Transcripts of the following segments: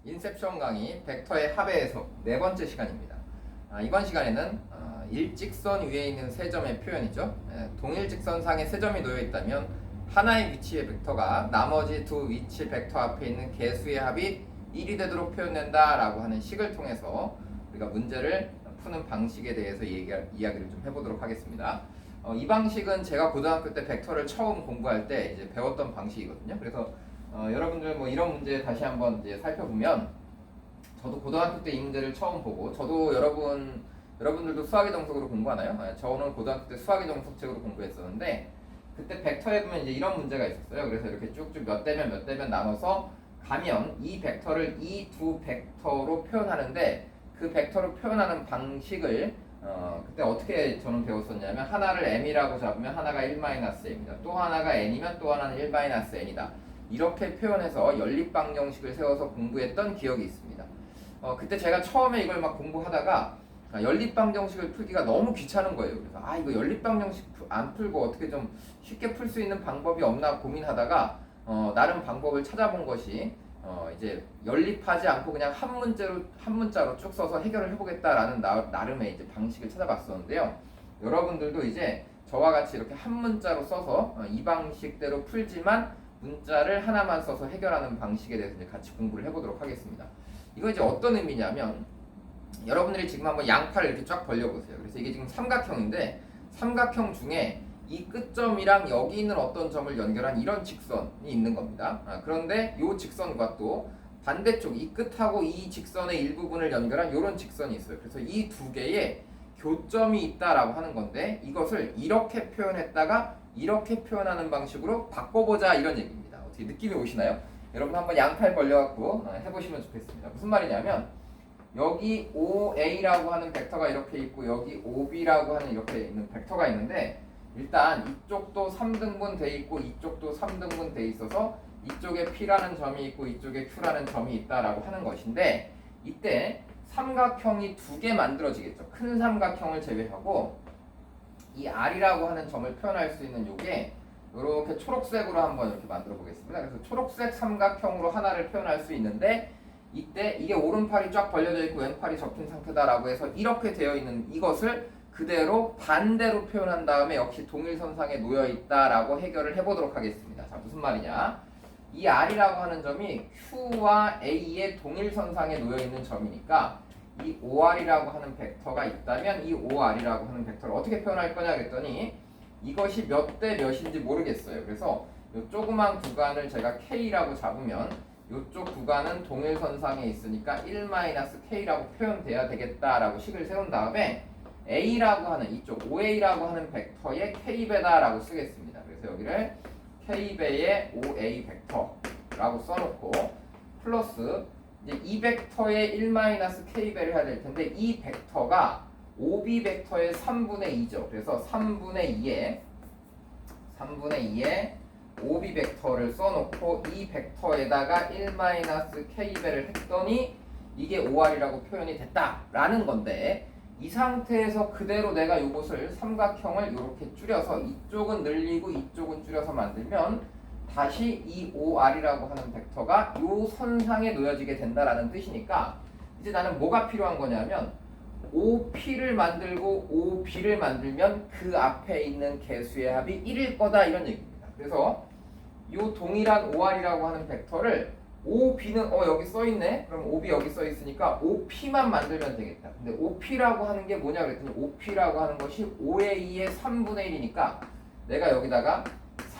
인셉션 강의 벡터의 합의 해석 네 번째 시간입니다. 이번 시간에는 일직선 위에 있는 세 점의 표현이죠. 동일 직선상에 세 점이 놓여 있다면 하나의 위치의 벡터가 나머지 두 위치 벡터 앞에 있는 개수의 합이 1이 되도록 표현된다 라고 하는 식을 통해서 우리가 문제를 푸는 방식에 대해서 이야기를 좀 해보도록 하겠습니다. 이 방식은 제가 고등학교 때 벡터를 처음 공부할 때 이제 배웠던 방식이거든요. 그래서 여러분들 뭐 이런 문제 다시 한번 이제 살펴보면, 저도 고등학교 때 이 문제를 처음 보고, 저도 여러분들도 수학의 정석으로 공부하나요? 저는 고등학교 때 수학의 정석책으로 공부했었는데, 그때 벡터에 보면 이제 이런 문제가 있었어요. 그래서 이렇게 쭉쭉 몇 대면 몇 대면 나눠서 가면 이 벡터를 이 두 벡터로 표현하는데, 그 벡터로 표현하는 방식을 그때 어떻게 저는 배웠었냐면, 하나를 m이라고 잡으면 하나가 1-m이다. 또 하나가 n이면 또 하나는 1-n이다. 이렇게 표현해서 연립방정식을 세워서 공부했던 기억이 있습니다. 그때 제가 처음에 이걸 막 공부하다가 연립방정식을 풀기가 너무 귀찮은 거예요. 그래서 이거 연립방정식 안 풀고 어떻게 좀 쉽게 풀 수 있는 방법이 없나 고민하다가 나름 방법을 찾아본 것이 이제 연립하지 않고 그냥 한 문자로 쭉 써서 해결을 해보겠다라는 나름의 이제 방식을 찾아봤었는데요. 여러분들도 이제 저와 같이 이렇게 한 문자로 써서 이 방식대로 풀지만 문자를 하나만 써서 해결하는 방식에 대해서 이제 같이 공부를 해보도록 하겠습니다. 이거 이제 어떤 의미냐면, 여러분들이 지금 한번 양팔을 이렇게 쫙 벌려보세요. 그래서 이게 지금 삼각형인데, 삼각형 중에 이 끝점이랑 여기 있는 어떤 점을 연결한 이런 직선이 있는 겁니다. 그런데 이 직선과 또 반대쪽 이 끝하고 이 직선의 일부분을 연결한 이런 직선이 있어요. 그래서 이 두 개의 교점이 있다라고 하는 건데, 이것을 이렇게 표현했다가 이렇게 표현하는 방식으로 바꿔보자, 이런 얘기입니다. 어떻게 느낌이 오시나요? 여러분 한번 양팔 벌려갖고 해보시면 좋겠습니다. 무슨 말이냐면, 여기 OA라고 하는 벡터가 이렇게 있고 여기 OB라고 하는 이렇게 있는 벡터가 있는데, 일단 이쪽도 3등분 돼 있고 이쪽도 3등분 돼 있어서 이쪽에 P라는 점이 있고 이쪽에 Q라는 점이 있다라고 하는 것인데, 이때 삼각형이 두 개 만들어지겠죠. 큰 삼각형을 제외하고 이 R이라고 하는 점을 표현할 수 있는 요게 이렇게 초록색으로 한번 이렇게 만들어 보겠습니다. 그래서 초록색 삼각형으로 하나를 표현할 수 있는데, 이때 이게 오른팔이 쫙 벌려져 있고 왼팔이 접힌 상태다라고 해서 이렇게 되어 있는 이것을 그대로 반대로 표현한 다음에 역시 동일선상에 놓여 있다라고 해결을 해보도록 하겠습니다. 자, 무슨 말이냐? 이 R이라고 하는 점이 Q와 A의 동일선상에 놓여 있는 점이니까, 이 OR이라고 하는 벡터가 있다면 이 OR이라고 하는 벡터를 어떻게 표현할 거냐 그랬더니, 이것이 몇 대 몇인지 모르겠어요. 그래서 이 조그만 구간을 제가 K라고 잡으면 이쪽 구간은 동일선상에 있으니까 1-K라고 표현돼야 되겠다라고 식을 세운 다음에 A라고 하는 이쪽 OA라고 하는 벡터의 K배다라고 쓰겠습니다. 그래서 여기를 K배의 OA 벡터라고 써놓고, 플러스 이제 이 벡터의 1-K배를 해야 될 텐데, 이 벡터가 OB 벡터의 3분의 2죠. 그래서 3분의 2에 OB 벡터를 써놓고 이 벡터에다가 1-K배를 했더니 이게 OR이라고 표현이 됐다라는 건데, 이 상태에서 그대로 내가 이것을 삼각형을 이렇게 줄여서 이쪽은 늘리고 이쪽은 줄여서 만들면 다시 이 OR이라고 하는 벡터가 이 선상에 놓여지게 된다라는 뜻이니까, 이제 나는 뭐가 필요한 거냐면, OP를 만들고 OB를 만들면 그 앞에 있는 개수의 합이 1일 거다, 이런 얘기입니다. 그래서 이 동일한 OR이라고 하는 벡터를 OB는 여기 써있네? 그럼 OB 여기 써있으니까 OP만 만들면 되겠다. 근데 OP라고 하는 게 뭐냐 그랬더니, OP라고 하는 것이 OA의 3분의 1이니까 내가 여기다가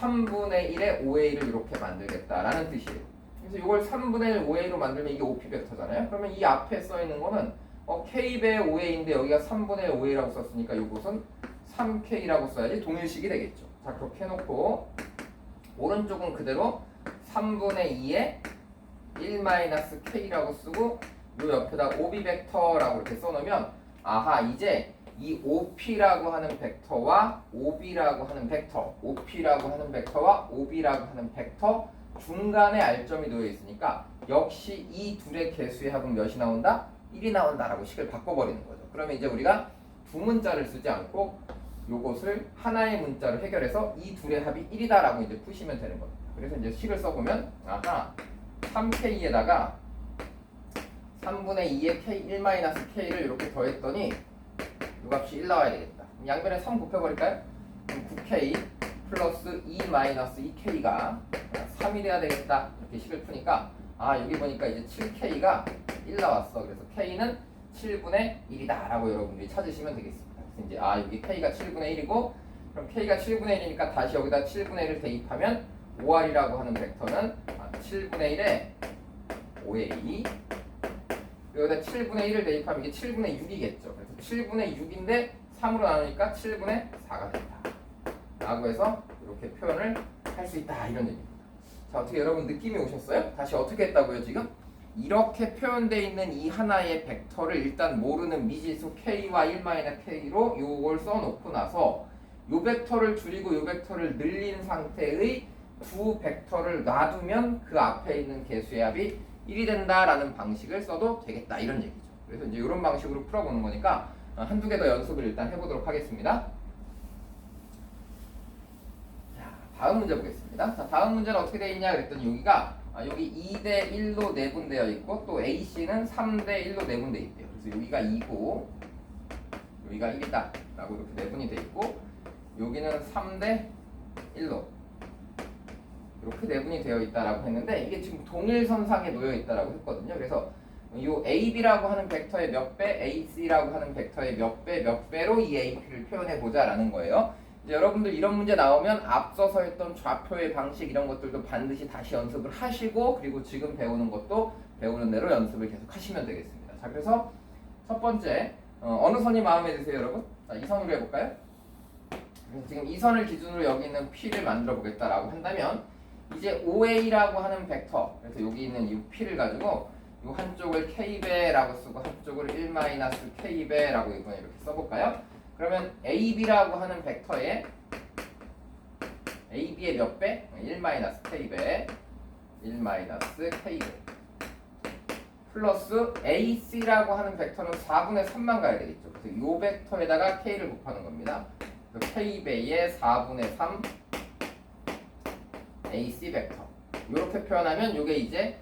3분의 1의 OA를 이렇게 만들겠다라는 뜻이에요. 그래서 이걸 3분의 1 OA로 만들면 이게 OP 벡터잖아요. 그러면 이 앞에 써있는 거는 K배의 OA인데 여기가 3분의 1 OA라고 썼으니까 이것은 3K라고 써야지 동일식이 되겠죠. 자, 그렇게 해놓고 오른쪽은 그대로 3분의 2에 1-K라고 쓰고 요 옆에다 OB 벡터라고 이렇게 써놓으면, 이제 이 OP라고 하는 벡터와 OB라고 하는 벡터, OP라고 하는 벡터와 OB라고 하는 벡터 중간에 알점이 놓여 있으니까 역시 이 둘의 개수의 합은 몇이 나온다? 1이 나온다라고 식을 바꿔버리는 거죠. 그러면 이제 우리가 두 문자를 쓰지 않고 요것을 하나의 문자로 해결해서 이 둘의 합이 1이다라고 이제 푸시면 되는 겁니다. 그래서 이제 식을 써보면 3K에다가 3분의 2의 k1-k를 이렇게 더했더니 이 값이 1 나와야 되겠다. 양변에 3 곱해버릴까요? 그럼 9k 플러스 2-2k가 3이 돼야 되겠다. 이렇게 식을 푸니까 여기 보니까 이제 7k가 1 나왔어. 그래서 k는 7분의 1이다 라고 여러분들이 찾으시면 되겠습니다. 그래서 이제 여기 k가 7분의 1이고 그럼 k가 7분의 1이니까 다시 여기다 7분의 1을 대입하면 5r이라고 하는 벡터는 7분의 1에 5a 여기다 7분의 1을 대입하면 이게 7분의 6이겠죠. 그래서 7분의 6인데 3으로 나누니까 7분의 4가 된다 라고 해서 이렇게 표현을 할 수 있다 이런 얘기입니다. 자, 어떻게 여러분 느낌이 오셨어요? 다시 어떻게 했다고요 지금? 이렇게 표현되어 있는 이 하나의 벡터를 일단 모르는 미지수 k와 1-k로 요걸 써놓고 나서 요 벡터를 줄이고 요 벡터를 늘린 상태의 두 벡터를 놔두면 그 앞에 있는 개수의 합이 1이 된다라는 방식을 써도 되겠다 이런 얘기죠. 그래서 이제 이런 방식으로 풀어보는 거니까 한두 개 더 연습을 일단 해보도록 하겠습니다. 자, 다음 문제 보겠습니다. 자, 다음 문제는 어떻게 되어 있냐 그랬더니 여기가 여기 2대 1로 내분되어 있고 또 AC는 3대 1로 내분되어 있대요. 그래서 여기가 2고 여기가 1이다 라고 이렇게 내분이 되어 있고 여기는 3대 1로 이렇게 내분이 되어 있다라고 했는데 이게 지금 동일선상에 놓여 있다라고 했거든요. 그래서 이 AB라고 하는 벡터의 몇 배, AC라고 하는 벡터의 몇 배, 몇 배로 이 AP를 표현해 보자라는 거예요. 이제 여러분들 이런 문제 나오면 앞서서 했던 좌표의 방식 이런 것들도 반드시 다시 연습을 하시고 그리고 지금 배우는 것도 배우는 대로 연습을 계속 하시면 되겠습니다. 자, 그래서 첫 번째 어느 선이 마음에 드세요, 여러분? 자, 이 선으로 해볼까요? 지금 이 선을 기준으로 여기 있는 P를 만들어 보겠다라고 한다면 이제 OA라고 하는 벡터, 그래서 여기 있는 이 P를 가지고 이 한쪽을 K배라고 쓰고 한쪽을 1-K배라고 이번에 이렇게 써볼까요? 그러면 AB라고 하는 벡터에 AB의 몇 배? 1-K배 1-K배 플러스 AC라고 하는 벡터는 4분의 3만 가야 되겠죠. 그래서 이 벡터에다가 K를 곱하는 겁니다. K배의 4분의 3 AC 벡터 이렇게 표현하면 이게 이제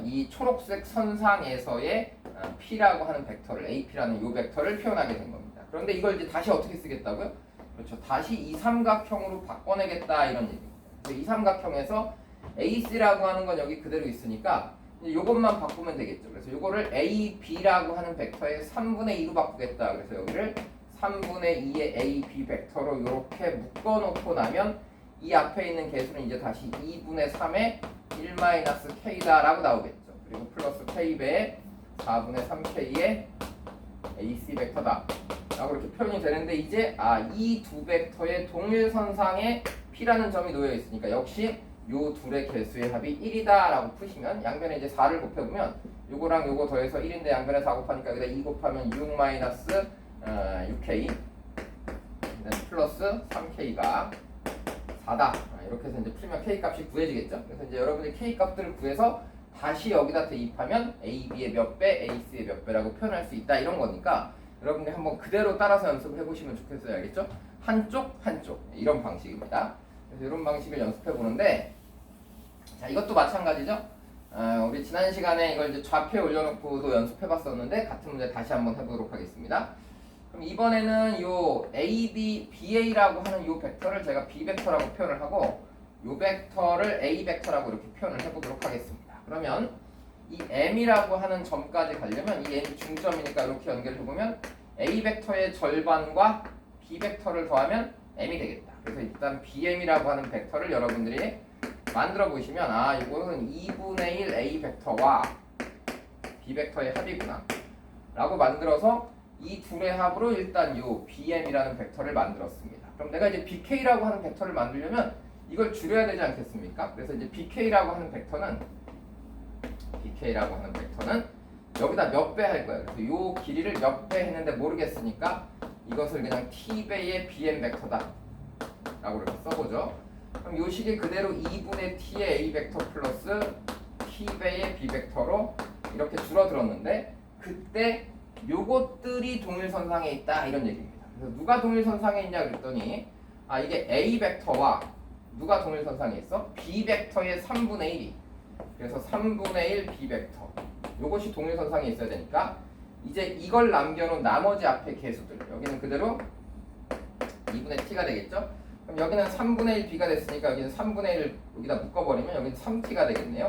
이 초록색 선상에서의 P라고 하는 벡터를 AP라는 이 벡터를 표현하게 된 겁니다. 그런데 이걸 이제 다시 어떻게 쓰겠다고요? 그렇죠. 다시 이 삼각형으로 바꿔내겠다 이런 얘기입니다. 그래서 이 삼각형에서 AC라고 하는 건 여기 그대로 있으니까 이것만 바꾸면 되겠죠. 그래서 이거를 AB라고 하는 벡터의 3분의 2로 바꾸겠다. 그래서 여기를 3분의 2의 AB 벡터로 이렇게 묶어놓고 나면 이 앞에 있는 개수는 이제 다시 2분의 3의 1-K다 라고 나오겠죠. 그리고 플러스 K배의 4분의 3K의 AC 벡터다 라고 이렇게 표현이 되는데 이제 이 두 벡터의 동일선상에 P라는 점이 놓여 있으니까 역시 요 둘의 개수의 합이 1이다 라고 푸시면 양변에 이제 4를 곱해보면 요거랑 요거 더해서 1인데 양변에 4 곱하니까 여기다 2 곱하면 6-6K 플러스 3K가 4다. 이렇게 해서 이제 풀면 K 값이 구해지겠죠. 그래서 이제 여러분이 K 값들을 구해서 다시 여기다 대입하면 AB의 몇 배, AC의 몇 배라고 표현할 수 있다 이런 거니까 여러분들이 한번 그대로 따라서 연습을 해보시면 좋겠어요. 알겠죠? 한쪽 이런 방식입니다. 그래서 이런 방식을 연습해 보는데 자, 이것도 마찬가지죠. 우리 지난 시간에 이걸 이제 좌표에 올려놓고도 연습해 봤었는데 같은 문제 다시 한번 해보도록 하겠습니다. 그럼 이번에는 요 AB, BA라고 하는 요 벡터를 제가 B 벡터라고 표현을 하고 요 벡터를 A 벡터라고 이렇게 표현을 해보도록 하겠습니다. 그러면 이 M이라고 하는 점까지 가려면 이 M이 중점이니까 이렇게 연결해보면 A 벡터의 절반과 B 벡터를 더하면 M이 되겠다. 그래서 일단 BM이라고 하는 벡터를 여러분들이 만들어 보시면 이거는 2분의 1 A 벡터와 B 벡터의 합이구나 라고 만들어서 이 둘의 합으로 일단 요 BM이라는 벡터를 만들었습니다. 그럼 내가 이제 BK라고 하는 벡터를 만들려면 이걸 줄여야 되지 않겠습니까? 그래서 이제 BK라고 하는 벡터는 여기다 몇 배 할 거예요. 그래서 요 길이를 몇 배 했는데 모르겠으니까 이것을 그냥 T배의 BM 벡터다 라고 이렇게 써보죠. 그럼 요 식이 그대로 2분의 T의 A 벡터 플러스 T배의 B 벡터로 이렇게 줄어들었는데 그때 요것들이 동일선상에 있다 이런 얘기입니다. 그래서 누가 동일선상에 있냐 그랬더니 이게 A 벡터와 누가 동일선상에 있어? B 벡터의 3분의 1이 그래서 3분의 1 B 벡터 요것이 동일선상에 있어야 되니까 이제 이걸 남겨놓은 나머지 앞에 개수들 여기는 그대로 2분의 t가 되겠죠? 그럼 여기는 3분의 1 b가 됐으니까 여기는 3분의 1을 여기다 묶어버리면 여기는 3t가 되겠네요.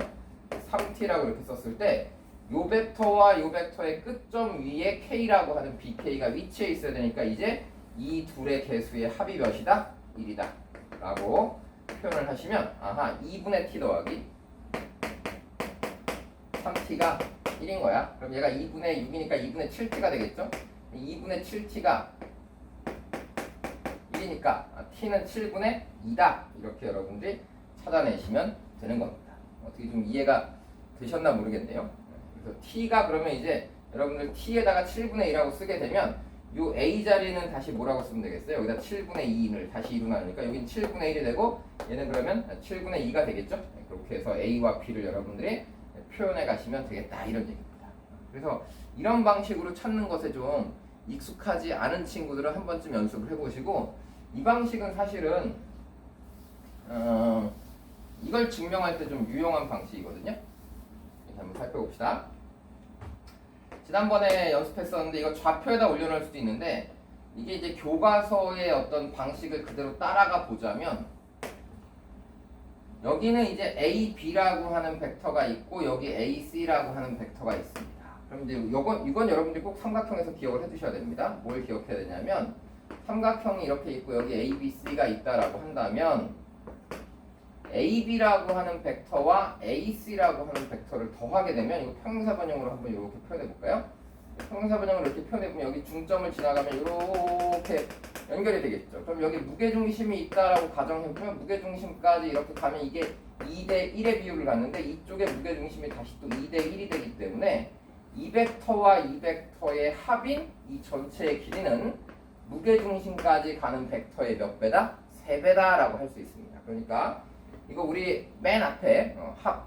3t라고 이렇게 썼을 때 요 벡터와 요 벡터의 끝점 위에 k라고 하는 bk가 위치해 있어야 되니까 이제 이 둘의 개수의 합이 몇이다? 1이다 라고 표현을 하시면 아하 2분의 t 더하기 3t가 1인 거야. 그럼 얘가 2분의 6이니까 2분의 7t가 되겠죠? 2분의 7t가 1이니까 t는 7분의 2다. 이렇게 여러분들이 찾아내시면 되는 겁니다. 어떻게 좀 이해가 되셨나 모르겠네요. 그래서 t가 그러면 이제 여러분들 t에다가 7분의 2라고 쓰게 되면 요 a 자리는 다시 뭐라고 쓰면 되겠어요? 여기다 7분의 2를 다시 2로 나누니까 여긴 7분의 1이 되고 얘는 그러면 7분의 2가 되겠죠? 그렇게 해서 a와 b를 여러분들이 표현해 가시면 되겠다 이런 얘기입니다. 그래서 이런 방식으로 찾는 것에 좀 익숙하지 않은 친구들은 한 번쯤 연습을 해보시고 이 방식은 사실은 이걸 증명할 때 좀 유용한 방식이거든요. 한번 살펴봅시다. 지난번에 연습했었는데 이거 좌표에다 올려놓을 수도 있는데 이게 이제 교과서의 어떤 방식을 그대로 따라가 보자면 여기는 이제 A, B라고 하는 벡터가 있고 여기 A, C라고 하는 벡터가 있습니다. 그럼 이제 이건 여러분들이 꼭 삼각형에서 기억을 해두셔야 됩니다. 뭘 기억해야 되냐면 삼각형이 이렇게 있고 여기 A, B, C가 있다라고 한다면 A, B라고 하는 벡터와 A, C라고 하는 벡터를 더하게 되면 이거 평행사 변형으로 한번 이렇게 표현해 볼까요? 평행사 변형으로 이렇게 표현해 보면 여기 중점을 지나가면 이렇게 연결이 되겠죠. 그럼 여기 무게중심이 있다라고 가정해보면 무게중심까지 이렇게 가면 이게 2대 1의 비율을 갖는데 이쪽에 무게중심이 다시 또 2대 1이 되기 때문에 이 벡터와 이 벡터의 합인 이 전체의 길이는 무게중심까지 가는 벡터의 몇 배다? 3배다 라고 할 수 있습니다. 그러니까 이거 우리 맨 앞에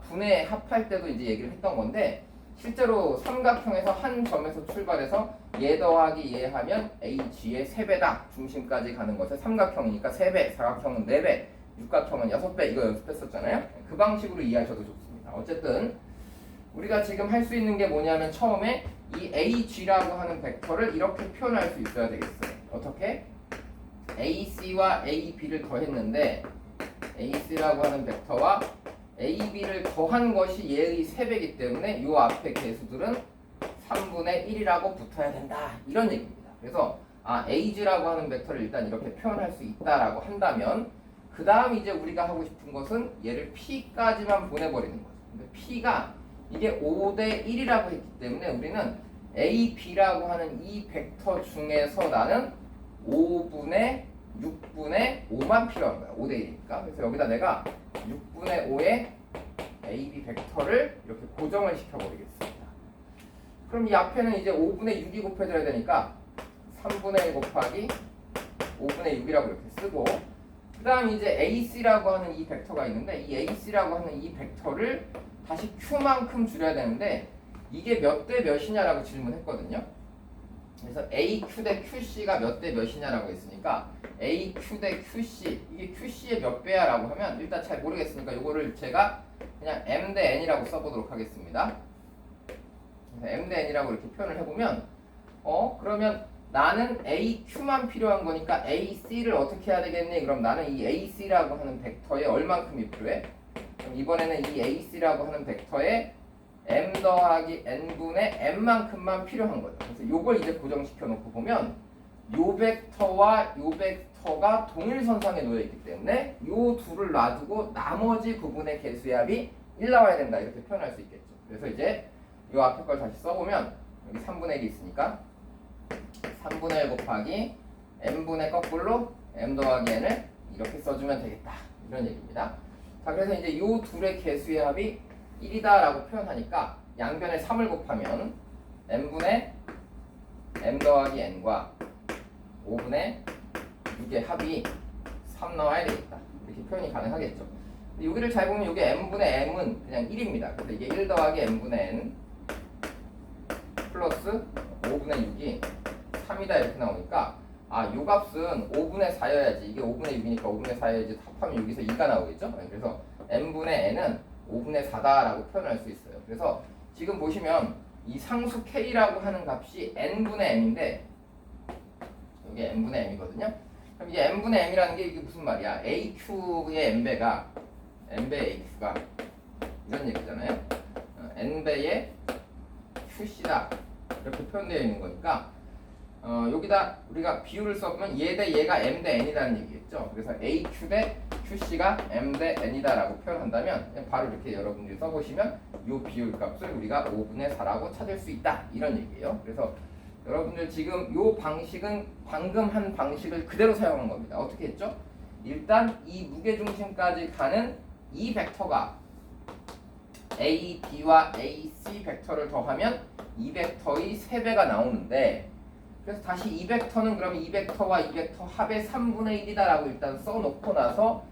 분해 합할 때도 이제 얘기를 했던 건데 실제로 삼각형에서 한 점에서 출발해서 얘 더하기 얘 하면 HG의 3배다. 중심까지 가는 것에 삼각형이니까 3배, 사각형은 4배, 육각형은 6배 이거 연습했었잖아요. 그 방식으로 이해하셔도 좋습니다. 어쨌든 우리가 지금 할 수 있는 게 뭐냐면 처음에 이 AG라고 하는 벡터를 이렇게 표현할 수 있어야 되겠어요. 어떻게? AC와 AB를 더했는데 AC라고 하는 벡터와 AB를 더한 것이 얘의 3배이기 때문에 이 앞에 개수들은 3분의 1이라고 붙어야 된다. 이런 얘기입니다. 그래서 AG라고 하는 벡터를 일단 이렇게 표현할 수 있다라고 한다면 그 다음 이제 우리가 하고 싶은 것은 얘를 P까지만 보내버리는 거죠. 근데 P가 이게 5대 1이라고 했기 때문에 우리는 AB라고 하는 이 벡터 중에서 나는 5분의 6분의 5만 필요한 거야. 5대 1이니까. 그래서 여기다 내가 6분의 5의 AB 벡터를 이렇게 고정을 시켜버리겠습니다. 그럼 이 앞에는 이제 5분의 6이 곱해져야 되니까 3분의 1 곱하기 5분의 6이라고 이렇게 쓰고 그 다음 이제 AC라고 하는 이 벡터가 있는데 이 AC라고 하는 이 벡터를 다시 Q만큼 줄여야 되는데 이게 몇 대 몇이냐라고 질문했거든요. 그래서 AQ 대 QC가 몇 대 몇이냐라고 했으니까 AQ 대 QC 이게 QC의 몇 배야 라고 하면 일단 잘 모르겠으니까 이거를 제가 그냥 M 대 N이라고 써보도록 하겠습니다. 그래서 M 대 N이라고 이렇게 표현을 해보면 그러면 나는 AQ만 필요한 거니까 AC를 어떻게 해야 되겠니? 그럼 나는 이 AC라고 하는 벡터에 얼만큼이 필요해? 그럼 이번에는 이 AC라고 하는 벡터에 M 더하기 N분의 M만큼만 필요한 거죠. 그래서 요걸 이제 고정시켜 놓고 보면 요 벡터와 요 벡터가 동일선상에 놓여있기 때문에 요 둘을 놔두고 나머지 부분의 개수의 합이 1 나와야 된다 이렇게 표현할 수 있겠죠. 그래서 이제 요 앞에 걸 다시 써보면 여기 3분의 1이 있으니까 3분의 1 곱하기 M분의 거꾸로 M 더하기 N을 이렇게 써주면 되겠다 이런 얘기입니다. 자 그래서 이제 요 둘의 개수의 합이 1이다 라고 표현하니까 양변에 3을 곱하면 N분의 M 더하기 N과 5분의 6의 합이 3 나와야 되겠다 이렇게 표현이 가능하겠죠. 여기를 잘 보면 여기 M분의 M은 그냥 1입니다. 그래서 이게 1 더하기 M분의 N 플러스 5분의 6이 3이다 이렇게 나오니까 요 값은 5분의 4여야지 이게 5분의 6이니까 5분의 4여야지 합하면 여기서 2가 나오겠죠. 그래서 M분의 N은 5분의 4다라고 표현할 수 있어요. 그래서 지금 보시면 이 상수 k라고 하는 값이 n분의 m인데 이게 n분의 m이거든요. 그럼 이게 n분의 m이라는 게 이게 무슨 말이야? aq의 n배가 n배의 aq가 이런 얘기잖아요. n배의 qc다 이렇게 표현되어 있는 거니까 여기다 우리가 비율을 써보면 얘 대 얘가 m 대 n이라는 얘기겠죠. 그래서 aq 대 qc가 m 대 n이다 라고 표현한다면 그냥 바로 이렇게 여러분들이 써보시면 이 비율 값을 우리가 5분의 4라고 찾을 수 있다 이런 얘기예요. 그래서 여러분들 지금 이 방식은 방금 한 방식을 그대로 사용한 겁니다. 어떻게 했죠? 일단 이 무게중심까지 가는 이 벡터가 A, B와 A, C 벡터를 더하면 이 벡터의 3배가 나오는데 그래서 다시 이 벡터는 그럼 이 벡터와 이 벡터 합의 3분의 1이다 라고 일단 써놓고 나서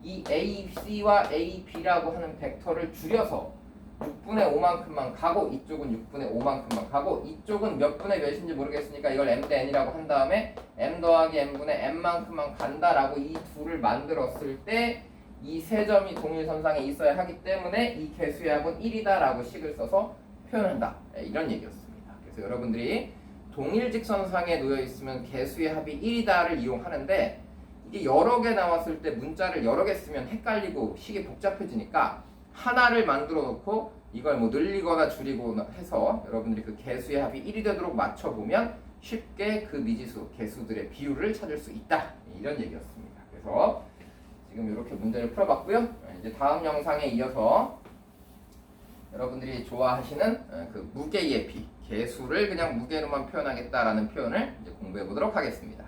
이 A, C와 A, B라고 하는 벡터를 줄여서 6분의 5만큼만 가고 이쪽은 6분의 5만큼만 가고 이쪽은 몇 분의 몇인지 모르겠으니까 이걸 m 대 n이라고 한 다음에 m 더하기 n분의 n만큼만 간다라고 이 둘을 만들었을 때 이 세 점이 동일선상에 있어야 하기 때문에 이 개수의 합은 1이다 라고 식을 써서 표현한다 이런 얘기였습니다. 그래서 여러분들이 동일직선상에 놓여 있으면 개수의 합이 1이다를 이용하는데 이게 여러 개 나왔을 때 문자를 여러 개 쓰면 헷갈리고 식이 복잡해지니까 하나를 만들어 놓고 이걸 뭐 늘리거나 줄이거나 해서 여러분들이 그 개수의 합이 1이 되도록 맞춰보면 쉽게 그 미지수 개수들의 비율을 찾을 수 있다 이런 얘기였습니다. 그래서 지금 이렇게 문제를 풀어봤고요. 이제 다음 영상에 이어서 여러분들이 좋아하시는 그 무게예피 개수를 그냥 무게로만 표현하겠다라는 표현을 이제 공부해 보도록 하겠습니다.